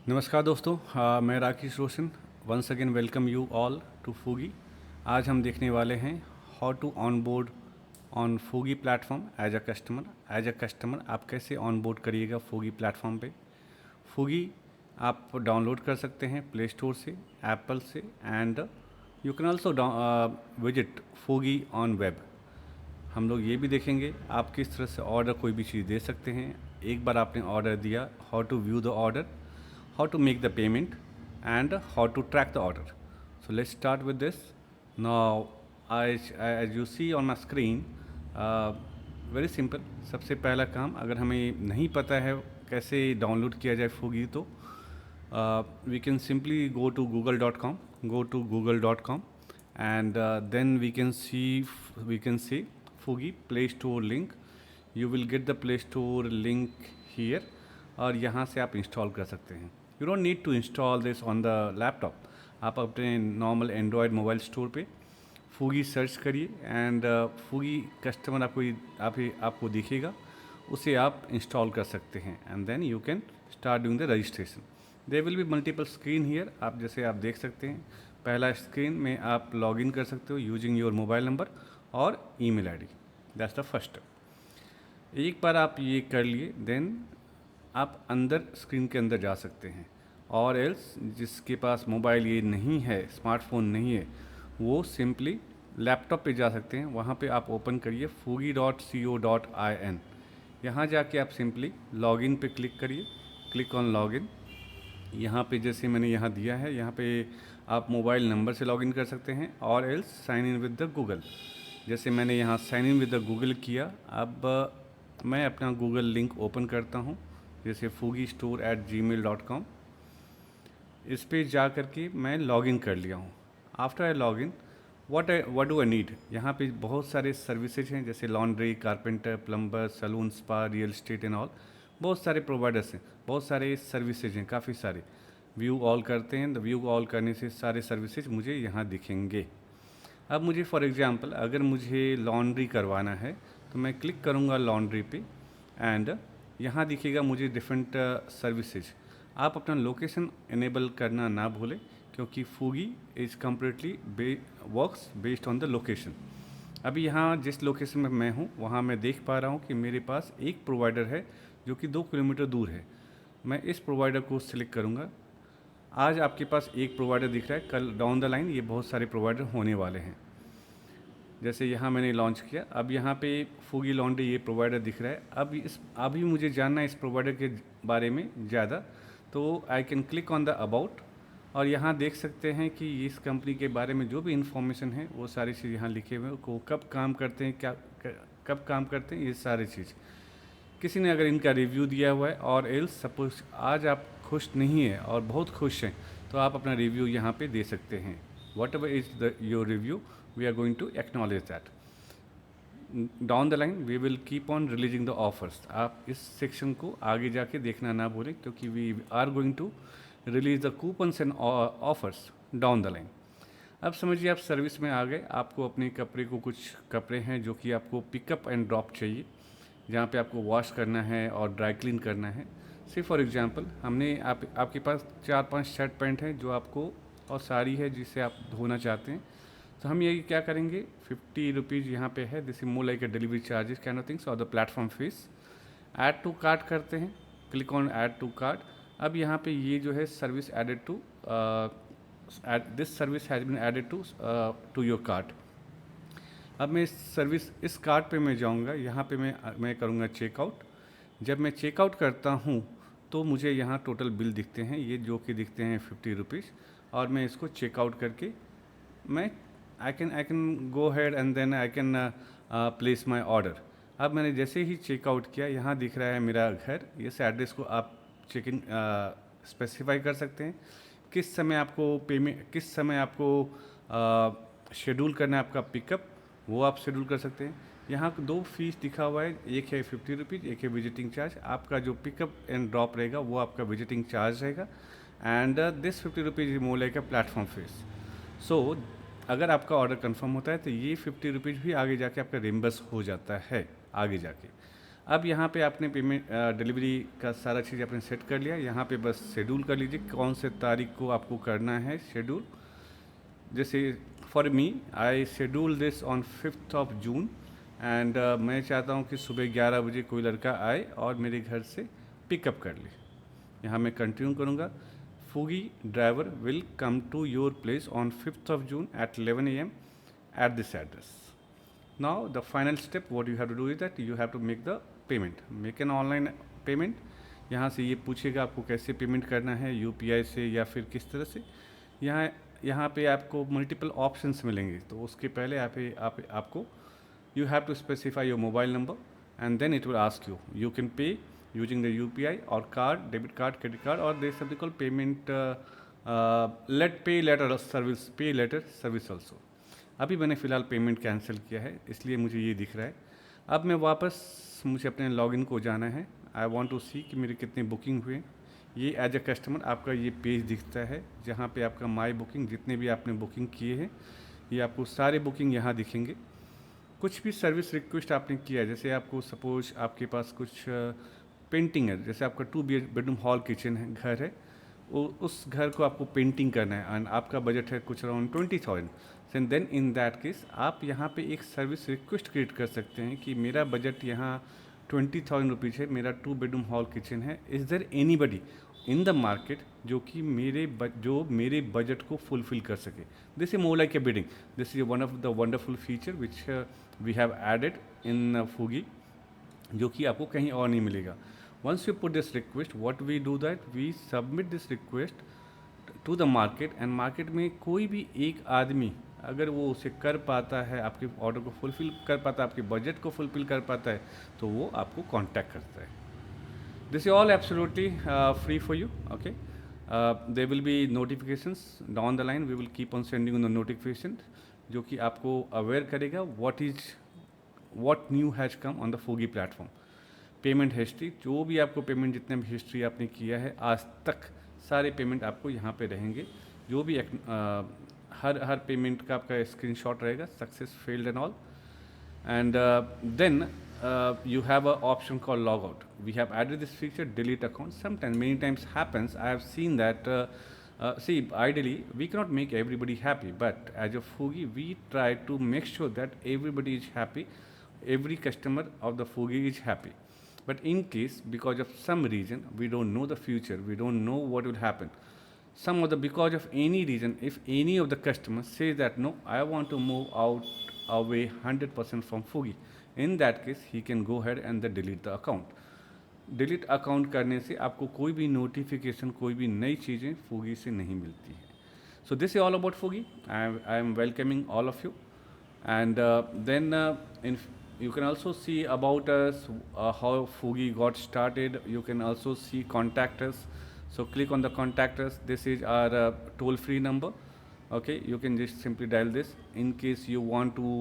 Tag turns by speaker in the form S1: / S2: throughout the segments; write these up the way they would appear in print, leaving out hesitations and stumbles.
S1: नमस्कार दोस्तों, मैं Rakesh Roshan once again welcome you all to Foogi. आज हम देखने वाले हैं how to onboard on Foogi platform as a customer आप कैसे ऑन बोर्ड करिएगा फूगी प्लेटफॉर्म पे। फूगी आप डाउनलोड कर सकते हैं प्ले स्टोर से, एप्पल से, and you can also visit Foogi on web. हम लोग ये भी देखेंगे आप किस तरह से ऑर्डर कोई भी चीज़ दे सकते हैं। एक बार आपने ऑर्डर दिया, how to view the order, how to make the payment, and how to track the order. So let's start with this. Now, as you see on my screen, very simple. सबसे पहला काम, अगर हमें नहीं पता है कैसे डाउनलोड किया जाए फूगी, तो we can simply go to google.com, and then we can see Fugi Play Store link. You will get the Play Store link here, और यहाँ से आप इंस्टॉल कर सकते हैं। You don't need to install this on the laptop. आप अपने normal android mobile store पे फूगी सर्च करिए, एंड फूगी कस्टमर आपको दिखेगा, उसे आप इंस्टॉल कर सकते हैं, and then you can start doing the registration. There will be multiple screen here. आप जैसे आप देख सकते हैं, पहला स्क्रीन में आप लॉगिन कर सकते हो यूजिंग योर मोबाइल नंबर और email ID. That's the first. एक बार आप ये कर लिए, देन आप अंदर स्क्रीन के अंदर जा सकते हैं, और एल्स जिसके पास मोबाइल ये नहीं है, स्मार्टफोन नहीं है, वो सिंपली लैपटॉप पे जा सकते हैं। वहाँ पे आप ओपन करिए fugi.co.in। यहाँ जाके आप सिंपली लॉगिन पे क्लिक करिए, क्लिक ऑन लॉगिन। यहाँ पे जैसे मैंने यहाँ दिया है, यहाँ पे आप मोबाइल नंबर से लॉगिन कर सकते हैं, और else sign in with the Google. जैसे मैंने यहाँ sign in with the Google किया। अब मैं अपना गूगल लिंक ओपन करता हूँ, जैसे fugistore@gmail.com। इस पे जा कर के मैं लॉगिन कर लिया हूँ। After I login, what do I need, यहाँ पे बहुत सारे सर्विसेज हैं, जैसे laundry, carpenter, plumber, salon, spa, real estate and all. बहुत सारे प्रोवाइडर्स हैं, बहुत सारे सर्विसेज हैं, काफ़ी सारे। व्यू ऑल करते हैं, तो व्यू ऑल करने से सारे सर्विसेज मुझे यहाँ दिखेंगे। अब मुझे फॉर एग्ज़ाम्पल अगर मुझे लॉन्ड्री करवाना है, तो मैं क्लिक करूँगा लॉन्ड्री पे, एंड यहाँ दिखेगा मुझे डिफरेंट सर्विसेज। आप अपना लोकेशन इनेबल करना ना भूलें, क्योंकि Foogi is completely works based on the location. अभी यहाँ जिस लोकेशन में मैं हूँ, वहाँ मैं देख पा रहा हूँ कि मेरे पास एक प्रोवाइडर है जो कि 2 किलोमीटर दूर है। मैं इस प्रोवाइडर को सिलेक्ट करूँगा। आज आपके पास एक प्रोवाइडर दिख रहा है, कल डाउन द लाइन ये बहुत सारे प्रोवाइडर होने वाले हैं। जैसे यहाँ मैंने लॉन्च किया, अब यहाँ पे फूगी लॉन्ड्री ये प्रोवाइडर दिख रहा है। अभी मुझे जानना है इस प्रोवाइडर के बारे में ज़्यादा, तो I can click on the about, और यहाँ देख सकते हैं कि इस कंपनी के बारे में जो भी इंफॉर्मेशन है वो सारी चीज़ यहाँ लिखे हुए हैं, को कब काम करते हैं, कब काम करते हैं, ये सारी चीज़। किसी ने अगर इनका रिव्यू दिया हुआ है, और एल्स सपोज आज आप खुश नहीं है और बहुत खुश हैं, तो आप अपना रिव्यू यहाँ पे दे सकते हैं। What ever is your review, we are going to acknowledge that. Down the line we will keep on releasing the offers. आप इस सेक्शन को आगे जाके देखना ना भूलें, क्योंकि we are going to release the coupons and offers down the line. अब समझिए आप सर्विस में आ गए। आपको अपने कपड़े को, कुछ कपड़े हैं जो कि आपको पिकअप एंड ड्रॉप चाहिए, जहाँ पे आपको वॉश करना है और ड्राई क्लीन करना है। से फॉर एग्जांपल हमने आपके पास 4-5 शर्ट पैंट हैं जो आपको, और साड़ी है जिसे आप धोना चाहते हैं, तो हम ये क्या करेंगे, 50 रुपीज़ यहाँ पे है, this is more like a delivery charges kind of things, और the platform fees. Add to cart करते हैं, click on add to cart. अब यहाँ पे ये जो है service added to, this service has been added to your cart. अब मैं इस कार्ट पे मैं जाऊँगा, यहाँ पे मैं करूँगा चेकआउट। जब मैं चेकआउट करता हूँ तो मुझे यहाँ टोटल बिल दिखते हैं, ये जो कि दिखते हैं 50 रुपीज़, और मैं इसको चेकआउट करके मैं I can go ahead and then I can place my order. अब मैंने जैसे ही चेकआउट किया, यहाँ दिख रहा है मेरा घर। इस एड्रेस को आप चेक इन स्पेसिफाई कर सकते हैं, किस समय आपको शेड्यूल करना है आपका पिकअप, वो आप शेड्यूल कर सकते हैं। यहाँ 2 फीस दिखा हुआ है, एक है 50 रुपीज़, एक है विजिटिंग चार्ज। आपका जो पिकअप एंड ड्रॉप रहेगा वो आपका विजिटिंग चार्ज रहेगा, and this 50 rupees more like a platform fees. So अगर आपका ऑर्डर कंफर्म होता है तो ये 50 रुपीज़ भी आगे जाके आपका रिम्बर्स हो जाता है आगे जाके। अब यहाँ पे आपने पेमेंट डिलीवरी का सारा चीज़ आपने सेट कर लिया। यहाँ पे बस शेड्यूल कर लीजिए कौन से तारीख को आपको करना है शेड्यूल। जैसे for me I schedule this on 5th of June and मैं चाहता हूँ कि सुबह 11 बजे कोई लड़का आए और मेरे घर से पिकअप कर ले। यहाँ मैं कंटिन्यू करूँगा। Foogi driver will come to your place on 5th of June at 11 AM at this address. Now the final step what you have to do is that you have to make the payment. Make an online payment. यहाँ से ये पूछेगा आपको कैसे payment करना है, UPI से या फिर किस तरह से। यहाँ पे आपको मल्टीपल ऑप्शंस मिलेंगे, तो उसके पहले आपको you have to specify your mobile number and then it will ask you can pay using the UPI or card, debit card, credit card, or there is something called payment pay later service also. अभी मैंने फ़िलहाल payment cancel किया है इसलिए मुझे ये दिख रहा है। अब मैं वापस मुझे अपने लॉगिन को जाना है। आई वांट टू सी कि मेरे कितने बुकिंग हुए। ये एज ए कस्टमर आपका ये पेज दिखता है जहाँ पे आपका माई बुकिंग जितने भी आपने बुकिंग किए हैं ये आपको सारे बुकिंग यहाँ दिखेंगे। कुछ भी सर्विस रिक्वेस्ट आपने किया है, जैसे आपको सपोज आपके पास कुछ पेंटिंग है, जैसे आपका 2 बेडरूम हॉल किचन है घर है, उस घर को आपको पेंटिंग करना है एंड आपका बजट है कुछ around 20,000। And then in that case आप यहाँ पे एक सर्विस रिक्वेस्ट क्रिएट कर सकते हैं कि मेरा बजट यहाँ 20,000 रुपीज़ है, मेरा 2 बेडरूम हॉल किचन है, is there anybody in the market जो कि मेरे बजट को फुलफिल कर सके। This is more like a bidding. This is one of the wonderful feature which we have added in Foogi, जो कि आपको कहीं और नहीं मिलेगा। Once you put this request what we do that we submit this request to the market and market में कोई भी एक आदमी अगर वो उसे कर पाता है, आपके ऑर्डर को फुलफ़िल कर पाता है, आपके बजट को फुलफ़िल कर पाता है, तो वो आपको कांटेक्ट करता है। This is all absolutely free for you. Okay, there will be notifications down the line, we will keep on sending the notification जो कि आपको अवेयर करेगा what new has come on the Foogi platform. Payment history, जो भी आपको payment जितने भी history आपने किया है आज तक, सारे पेमेंट आपको यहाँ पे रहेंगे। जो भी हर पेमेंट का आपका स्क्रीनशॉट रहेगा, success failed and all. And then you have an option called logout. We have added this feature, delete account. Sometimes, many times happens, I have seen that see, ideally we cannot make everybody happy, but as a Foogy we try to make sure that everybody is happy, every customer of the Foogy is happy. But in case because of some reason we don't know the future, we don't know what will happen, because of any reason, if any of the customers say that no, I want to move out away 100% from Foogy, in that case he can go ahead and then delete the account. Delete account करने से आपको कोई भी notification, कोई भी नई चीज़ें फूगी से नहीं मिलती है। So this is all about Foogi. I am welcoming all of you and then in you can also see about us, how Foogy got started. You can also see contact us, so click on the contact us. This is our toll free number. Okay, you can just simply dial this in case you want to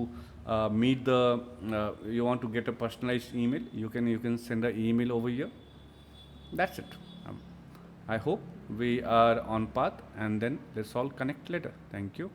S1: you want to get a personalized email. You can send an email over here. That's it. I hope we are on path, and then let's all connect later. Thank you.